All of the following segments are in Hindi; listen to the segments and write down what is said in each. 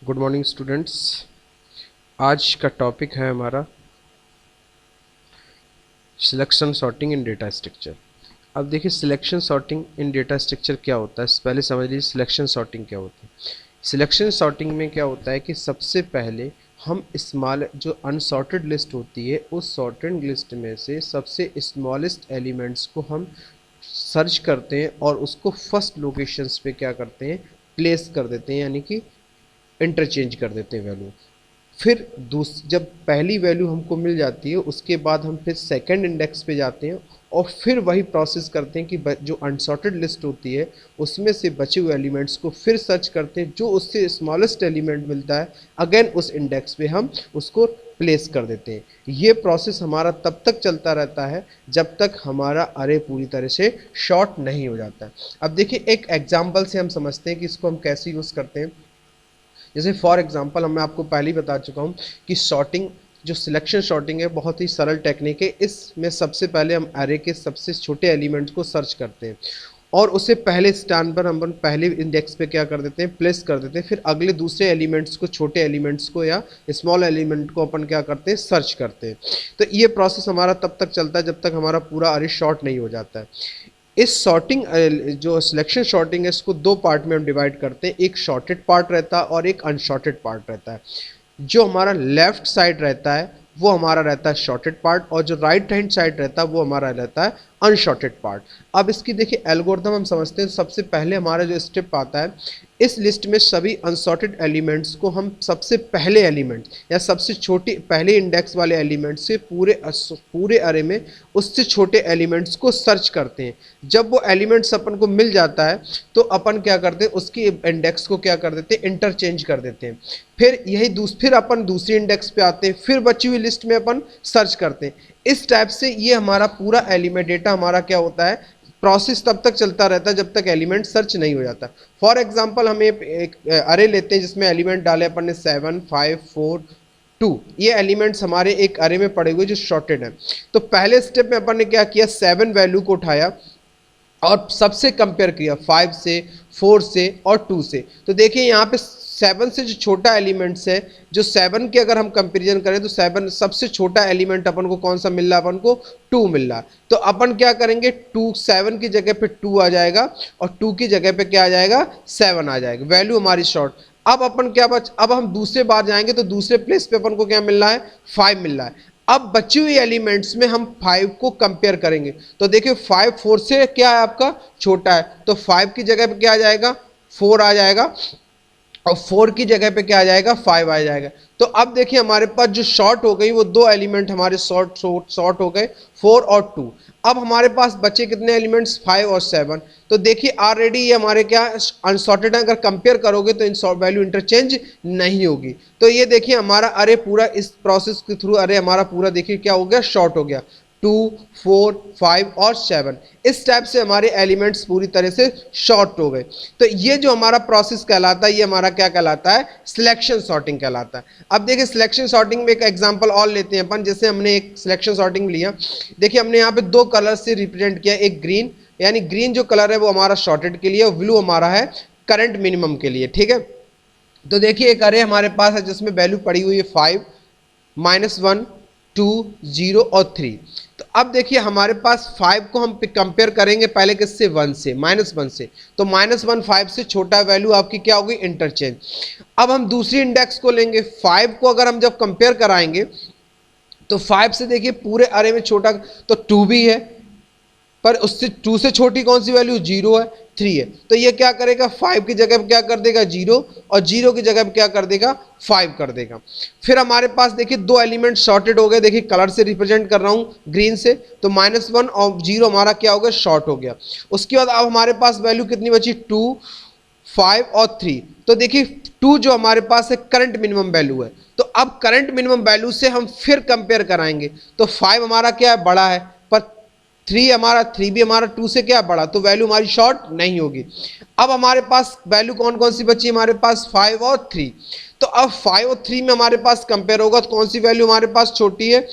Good morning students. आज का टॉपिक है हमारा सिलेक्शन सॉर्टिंग इन डेटा स्ट्रक्चर। अब देखिए सिलेक्शन सॉर्टिंग इन डेटा स्ट्रक्चर क्या होता है, पहले समझ लीजिए सिलेक्शन सॉर्टिंग क्या होती है। सिलेक्शन सॉर्टिंग में क्या होता है कि सबसे पहले हम स्मॉल जो अनसॉर्टेड लिस्ट होती है उस सॉर्टेड लिस्ट में से सबसे स्मॉलेस्ट एलिमेंट्स को हम सर्च करते हैं और उसको फर्स्ट लोकेशंस पे क्या करते हैं, प्लेस कर देते हैं, यानी कि इंटरचेंज कर देते हैं वैल्यू। फिर जब पहली वैल्यू हमको मिल जाती है उसके बाद हम फिर सेकंड इंडेक्स पे जाते हैं और फिर वही प्रोसेस करते हैं कि जो अनसॉर्टेड लिस्ट होती है उसमें से बचे हुए एलिमेंट्स को फिर सर्च करते हैं, जो उससे स्मॉलेस्ट एलिमेंट मिलता है अगेन उस इंडेक्स पे हम उसको प्लेस कर देते हैं। ये प्रोसेस हमारा तब तक चलता रहता है जब तक हमारा अरे पूरी तरह से शॉर्ट नहीं हो जाता है। अब देखिए एक एग्जाम्पल से हम समझते हैं कि इसको हम कैसे यूज़ करते हैं। जैसे फॉर एग्जांपल मैं आपको पहले ही बता चुका हूँ कि सॉर्टिंग जो सिलेक्शन सॉर्टिंग है बहुत ही सरल टेक्निक है। इसमें सबसे पहले हम एरे के सबसे छोटे एलिमेंट्स को सर्च करते हैं और उसे पहले स्थान पर हम पहले इंडेक्स पे क्या कर देते हैं, प्लेस कर देते हैं। फिर अगले दूसरे एलिमेंट्स को, छोटे एलिमेंट्स को या स्मॉल एलिमेंट को अपन क्या करते हैं, सर्च करते हैं। तो ये प्रोसेस हमारा तब तक चलता है जब तक हमारा पूरा अरे शॉर्ट नहीं हो जाता है। इस सॉर्टिंग जो सिलेक्शन सॉर्टिंग है इसको दो पार्ट में हम डिवाइड करते हैं। एक शॉर्टेड पार्ट रहता है और एक अनशॉर्टेड पार्ट रहता है। जो हमारा लेफ्ट साइड रहता है वो हमारा रहता है शॉर्टेड पार्ट और जो राइट हैंड साइड रहता है वो हमारा रहता है अनशॉर्टेड पार्ट। अब इसकी देखिए एल्गोरिथम हम समझते हैं। सबसे पहले हमारा जो स्टेप आता है, इस लिस्ट में सभी अनसॉर्टेड एलिमेंट्स को हम सबसे पहले एलिमेंट या सबसे छोटी पहले इंडेक्स वाले एलिमेंट से पूरे अरे में उससे छोटे एलिमेंट्स को सर्च करते हैं। जब वो एलिमेंट्स अपन को मिल जाता है तो अपन क्या करते हैं, उसकी इंडेक्स को क्या कर देते हैं, इंटरचेंज कर देते हैं। फिर अपन दूसरी इंडेक्स पे आते हैं, फिर बची हुई लिस्ट में अपन सर्च करते हैं। इस टाइप से ये हमारा पूरा एलिमेंट डेटा हमारा क्या होता है, प्रोसेस तब तक चलता रहता है जब तक एलिमेंट सर्च नहीं हो जाता। फॉर एग्जांपल हम एक अरे लेते हैं जिसमें एलिमेंट डाले अपन ने 7 5 4 2। ये एलिमेंट्स हमारे एक अरे में पड़े हुए जो शॉर्टेड हैं। तो पहले स्टेप में अपन ने क्या किया, 7 वैल्यू को उठाया और सबसे कंपेयर किया 5 से, 4 से और 2 से। तो देखिए यहाँ पे 7 से जो छोटा एलिमेंट्स है, जो 7 के अगर हम कंपेरिजन करें तो 7 सबसे छोटा एलिमेंट अपन को कौन सा मिल रहा है, अपन को 2 मिल रहा है। तो अपन क्या करेंगे, 7 की जगह पे 2 आ जाएगा और 2 की जगह पे क्या आ जाएगा, 7 आ जाएगा। वैल्यू हमारी शॉर्ट। अब हम दूसरे बार जाएंगे तो दूसरे प्लेस पे अपन को क्या मिल रहा है, 5 मिल रहा है। अब बची हुई एलिमेंट्स में हम 5 को कंपेयर करेंगे तो देखिए 5 4 से क्या है, आपका छोटा है। तो 5 की जगह पे क्या आ जाएगा, 4 आ जाएगा और 4 की जगह पे क्या आ जाएगा, 5 आ जाएगा। तो अब देखिए हमारे पास जो शॉर्ट हो गई वो दो एलिमेंट हमारे शॉर्ट हो गए, 4 और 2। अब हमारे पास बचे कितने एलिमेंट्स, 5 और 7। तो देखिए ऑलरेडी ये हमारे क्या अनसॉर्टेड है। अगर कंपेयर करोगे तो इन वैल्यू इंटरचेंज नहीं होगी। तो ये देखिए हमारा अरे पूरा इस प्रोसेस के थ्रू अरे हमारा पूरा देखिए क्या हो गया, शॉर्ट हो गया। 2 4 5 और 7 इस टाइप से हमारे एलिमेंट्स पूरी तरह से शॉर्ट हो गए। तो ये जो हमारा प्रोसेस कहलाता है ये हमारा क्या कहलाता है, सिलेक्शन सॉर्टिंग कहलाता है। अब देखिए सिलेक्शन सॉर्टिंग में एक एग्जांपल और लेते हैं अपन। जैसे हमने एक सिलेक्शन सॉर्टिंग लिया, देखिए हमने यहाँ पे दो कलर से रिप्रेजेंट किया। एक ग्रीन, यानी ग्रीन जो कलर है वो हमारा शॉर्टेड के लिए और ब्लू हमारा है करंट मिनिमम के लिए, ठीक है। तो देखिए एक अरे हमारे पास है जिसमें वैल्यू पड़ी हुई है 5 -1 2 0 और 3। तो अब देखिए हमारे पास 5 को हम कंपेयर करेंगे पहले किससे, 1 से, -1 से। तो -1 5 से छोटा वैल्यू आपकी क्या होगी, इंटरचेंज। अब हम दूसरी इंडेक्स को लेंगे, 5 को अगर हम जब कंपेयर कराएंगे तो 5 से देखिए पूरे अरे में छोटा तो 2 भी है, पर उससे 2 से छोटी कौन सी वैल्यू, 0 है, 3 है। तो ये क्या करेगा, 5 की जगह पे क्या कर देगा, 0 और 0 की जगह पे क्या कर देगा, 5 कर देगा। फिर हमारे पास देखिए दो एलिमेंट शॉर्टेड हो गए। देखिए कलर से रिप्रेजेंट कर रहा हूं ग्रीन से, तो -1 और 0 हमारा क्या हो गया, शॉर्ट हो गया। उसके बाद अब हमारे पास वैल्यू कितनी बची, 2 5 और 3। तो देखिए 2 जो हमारे पास है करंट मिनिमम वैल्यू है। तो अब करंट मिनिमम वैल्यू से हम फिर कंपेयर कराएंगे तो 5 हमारा क्या है, बड़ा है, पर 3 भी हमारा 2 से क्या बड़ा, तो वैल्यू हमारी शॉर्ट नहीं होगी। अब हमारे पास वैल्यू कौन कौन सी बची, हमारे पास 5 और 3। तो अब 5 और 3 में हमारे पास कंपेयर होगा तो कौन सी वैल्यू हमारे पास छोटी है,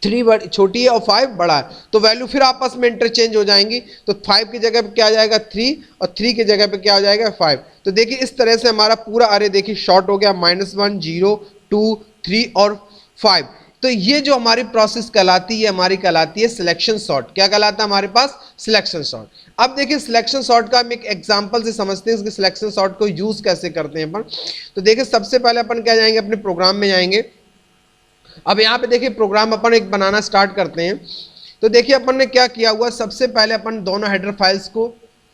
3 छोटी है और 5 बड़ा है, तो वैल्यू फिर आपस में इंटरचेंज हो जाएंगी। तो 5 की जगह पे क्या आ जाएगा 3 और 3 की जगह पे क्या हो जाएगा 5। तो देखिए इस तरह से हमारा पूरा अरे देखिए शॉर्ट हो गया, -1 0 2 3 और 5। तो ये जो हमारी प्रोसेस कहलाती है, हमारी कहलाती है सिलेक्शन सॉर्ट। क्या कहलाता है हमारे पास? Selection sort. अब देखिए सिलेक्शन सॉर्ट का हम एक एग्जांपल से समझते हैं, सिलेक्शन सॉर्ट को यूज कैसे करते हैं अपन। तो देखिए सबसे पहले अपन क्या जाएंगे, अपने प्रोग्राम में जाएंगे। अब यहाँ पे देखिए प्रोग्राम अपन एक बनाना स्टार्ट करते हैं। तो देखिए अपन ने क्या किया हुआ, सबसे पहले अपन दोनों हेडर फाइल्स को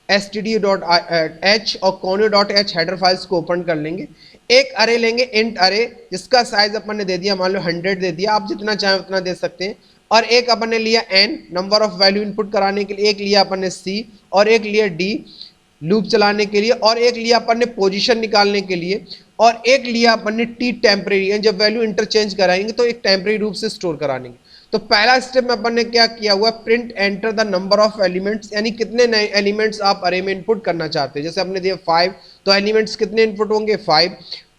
std.h और conio.h हेडर फाइल्स को ओपन कर लेंगे। एक अरे लेंगे, इंट अरे, जिसका साइज अपन ने दे दिया मान लो 100 दे दिया, आप जितना चाहें उतना दे सकते हैं। और एक अपन ने लिया n number of value input कराने के लिए, एक लिया अपन ने c और एक लिया d लूप चलाने के लिए, और एक लिया अपन ने पोजीशन निकालने के लिए, और एक लिया अपन ने टी टेम्परेरी, जब वैल्यू इंटरचेंज कराएंगे तो एक टेम्परेरी रूप से स्टोर कराने के। तो पहला स्टेप में अपन ने क्या किया हुआ, print enter the number of elements, यानी कितने नए एलिमेंट्स आप अरे में इनपुट करना चाहते हैं। जैसे हमने दिया 5, तो एलिमेंट्स कितने इनपुट होंगे 5।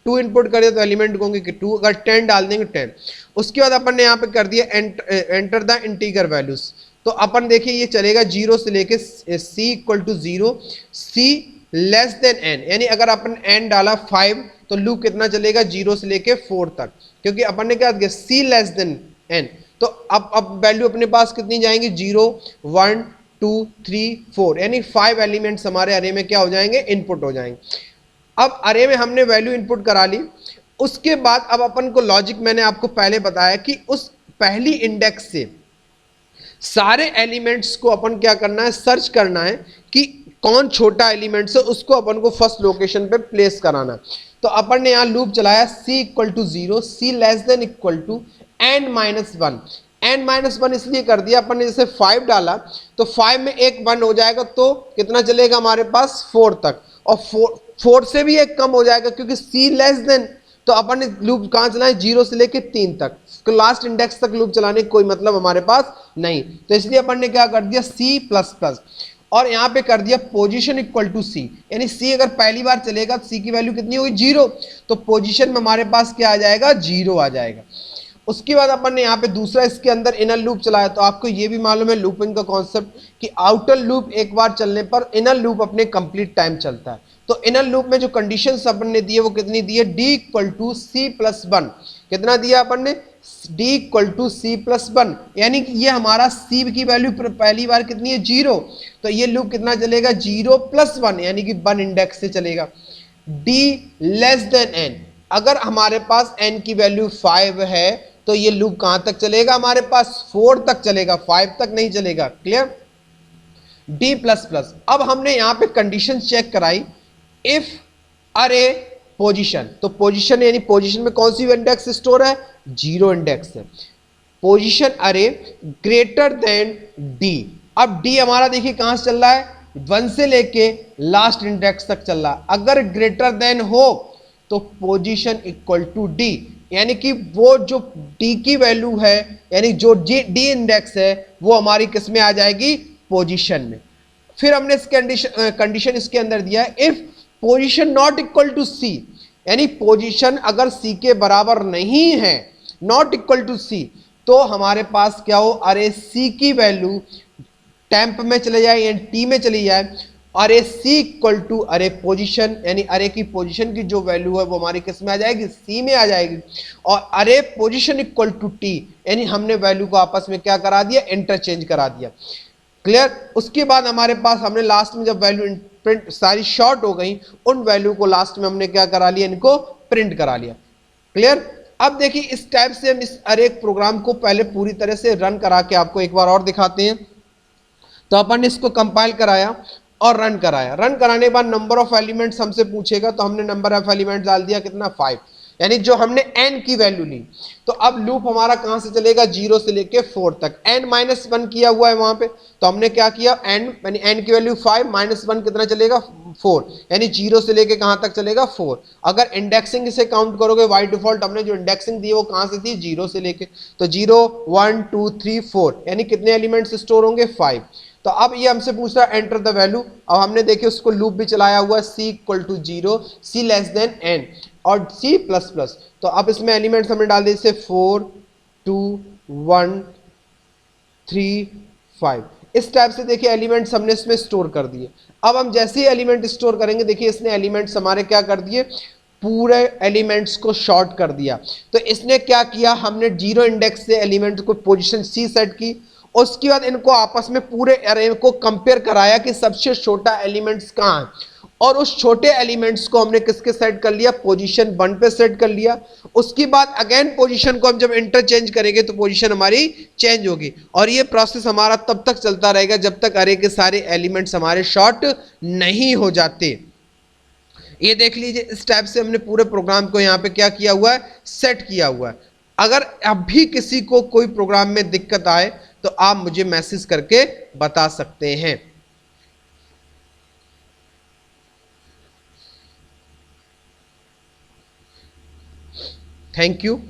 2 इनपुट कर दिया तो एलिमेंट होंगे कि 2, अगर 10 डाल देंगे 10। उसके बाद अपन ने यहाँ पे कर दिया एंटर द इंटीगर वैल्यूज। तो अपन देखिए ये चलेगा 0 से लेके c equal to 0, c less than n, यानी अगर अपन n डाला 5 तो लूप कितना चलेगा 0 से लेके 4 तक, क्योंकि अपन ने क्या किया c लेस देन n। तो अब वैल्यू अपने पास कितनी जाएंगी 0 1 2 3 4, यानी 5 एलिमेंट्स हमारे अरे में क्या हो जाएंगे, इनपुट हो जाएंगे। अब अरे में हमने वैल्यू इनपुट करा ली। उसके बाद अब अपन को लॉजिक मैंने आपको पहले बताया कि उस पहली इंडेक्स से सारे एलिमेंट्स को अपन क्या करना है, सर्च करना है कि कौन छोटा एलिमेंट्स है, उसको अपन को फर्स्ट लोकेशन पे प्लेस कराना। तो अपन ने यहां लूप चलाया c equal to 0, c less than equal to n minus 1। n minus 1 इसलिए कर दिया अपन ने, जैसे 5 डाला तो 5 में एक 1 हो जाएगा, तो कितना चलेगा हमारे पास 4 तक, और 4 से भी एक कम हो जाएगा क्योंकि c लेस देन। तो अपन ने लूप कहां चलाए 0 से लेके 3 तक, तो लास्ट इंडेक्स तक लूप चलाने का कोई मतलब हमारे पास नहीं। तो इसलिए अपन ने क्या कर दिया c प्लस प्लस, और यहां पे कर दिया पोजीशन इक्वल टू सी, यानी सी अगर पहली बार चलेगा तो सी की वैल्यू कितनी होगी 0, तो पोजीशन में हमारे पास क्या आ जाएगा 0 आ जाएगा। उसके बाद अपन ने यहाँ पे दूसरा इसके अंदर इनर लूप चलाया। तो आपको ये भी मालूम है लूपिंग का कॉन्सेप्ट कि आउटर लूप एक बार चलने पर इनर लूप अपने कंप्लीट टाइम चलता है। तो इनर लूप में जो कंडीशंस अपन ने दी है वो कितनी दी है, D equal to C plus 1। कितना दिया अपन ने, d equal to C plus 1, यानी कि ये हमारा c की वैल्यू पहली बार कितनी है 0, तो ये लूप कितना चलेगा 0 प्लस 1, यानी कि 1 इंडेक्स से चलेगा। d लेस देन n, अगर हमारे पास n की वैल्यू 5 है तो ये लूप कहां तक चलेगा, हमारे पास 4 तक चलेगा, 5 तक नहीं चलेगा। Clear, d plus plus. अब हमने यहां पे कंडीशन चेक कराई, इफ अरे पोजीशन, तो पोजीशन यानी पोजीशन में कौन सी इंडेक्स स्टोर है, 0 इंडेक्स है। पोजीशन अरे ग्रेटर देन डी। अब डी हमारा देखिए कहां से चल रहा है, 1 से लेके लास्ट इंडेक्स तक चल रहा है। अगर ग्रेटर देन हो तो पोजीशन इक्वल टू डी, यानी कि वो जो डी की वैल्यू है, यानी जो डी इंडेक्स है वो हमारी किस में आ जाएगी, पोजीशन में। फिर हमने इस कंडीशन इसके अंदर दिया है, if position not equal to C, यानी पोजीशन अगर सी के बराबर नहीं है, नॉट इक्वल टू सी, तो हमारे पास क्या हो, अरे सी की वैल्यू टेम्प में चले जाए या टी में चली जाए, अरे सी इक्वल टू अरे पोजीशन, यानी अरे की पोजीशन की जो वैल्यू है वो हमारी किस में आ जाएगी, सी में आ जाएगी। और अरे पोजीशन इक्वल टू टी, यानी हमने वैल्यू को आपस में क्या करा दिया, इंटरचेंज करा दिया। क्लियर। उसके बाद हमारे पास हमने लास्ट में जब वैल्यू प्रिंट सारी शॉर्ट हो गई, उन वैल्यू को लास्ट में हमने क्या करा लिया, इनको प्रिंट करा लिया। क्लियर। अब देखिए इस टाइप से हम इस अरे प्रोग्राम को पहले पूरी तरह से रन करा के आपको एक बार और दिखाते हैं। तो अपन ने इसको कंपाइल कराया और रन कराया। रन कराने के बाद नंबर ऑफ एलिमेंट्स हमसे पूछेगा, तो हमने नंबर ऑफ एलिमेंट्स डाल दिया कितना 5, यानी जो हमने n की वैल्यू ली। तो अब लूप हमारा कहां से चलेगा, 0 से लेके 4 तक। n माइनस 1 किया हुआ है वहां पे, तो हमने क्या किया, n यानी n की वैल्यू 5 माइनस 1 कितना चलेगा 4, यानी 0 से लेके कहां तक चलेगा 4। अगर इंडेक्सिंग से काउंट करोगे बाय डिफॉल्ट हमने जो इंडेक्सिंग दी है वो कहां से थी, 0 से लेके, तो 0 1 2 3 4, यानी कितने एलिमेंट्स स्टोर होंगे 5। तो अब ये हमसे पूछ रहा है एंटर द वैल्यू। अब हमने देखिए उसको लूप भी चलाया हुआ है, c equal to 0, c less than n और c प्लस प्लस। तो अब इसमें एलिमेंट्स हमने डाल दिए, 4 2 1 3 5। इस टाइप से देखिए एलिमेंट्स हमने इसमें स्टोर कर दिए। अब हम जैसे ही एलिमेंट स्टोर करेंगे, देखिए इसने एलिमेंट्स हमारे क्या कर दिए, पूरे एलिमेंट्स को शॉर्ट कर दिया। तो इसने क्या किया, हमने जीरो इंडेक्स से एलिमेंट को पोजीशन सी सेट की, उसके बाद इनको आपस में पूरे अरे को कंपेयर कराया कि सबसे छोटा एलिमेंट्स कहाँ है, और उस छोटे एलिमेंट्स को हमने किसके सेट कर लिया, पोजीशन 1 पे सेट कर लिया। उसके बाद अगेन पोजीशन को हम जब इंटरचेंज करेंगे तो पोजीशन हमारी चेंज होगी, और ये प्रोसेस हमारा तब तक चलता रहेगा जब तक अरे के सारे एलिमेंट्स हमारे शॉर्ट नहीं हो जाते। ये देख लीजिए, इस टाइप से हमने पूरे प्रोग्राम को यहाँ पे क्या किया हुआ है, सेट किया हुआ है। अगर अभी किसी को कोई प्रोग्राम में दिक्कत आए तो आप मुझे मैसेज करके बता सकते हैं। Thank you.